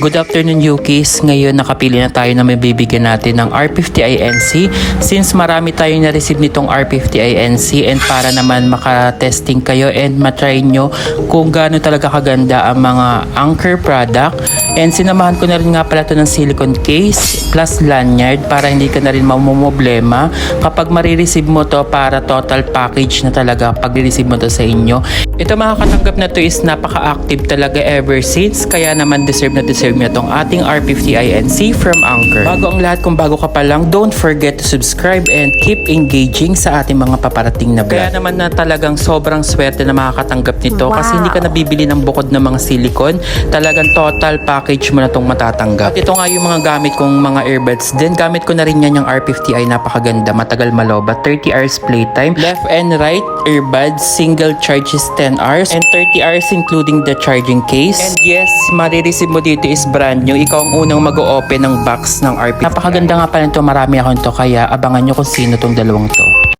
Good afternoon, Yukis. Ngayon nakapili na tayo na may bibigyan natin ng R50INC. Since marami tayo na-receive nitong R50INC and para naman maka-testing kayo and matry nyo kung gaano talaga kaganda ang mga Anker product. And sinamahan ko na rin nga pala ito ng silicone case plus lanyard para hindi ka na rin mamumblema kapag marireceive mo to, para total package na talaga pag receive mo to sa inyo. Ito makakatanggap na to is napaka-active talaga ever since, kaya naman deserve niya tong ating R50INC from Anker. Bago ang lahat, kung bago ka pa lang, don't forget to subscribe and keep engaging sa ating mga paparating na vlog. Kaya naman na talagang sobrang swerte na makakatanggap nito kasi hindi ka nabibili ng bukod ng mga silicone, talagang total package mo na tong matatanggap. At ito nga yung mga gamit kong mga earbuds din. Gamit ko na rin yan yung R50i, napakaganda, matagal malobat, 30 hours playtime, left and right earbuds, single charges 10 hours and 30 hours including the charging case. And yes, marireceive mo dito is brand new. Ikaw ang unang mag-o-open ng box ng R50. Napakaganda nga pala nito, marami ako nito, kaya abangan nyo kung sino tong dalawang to.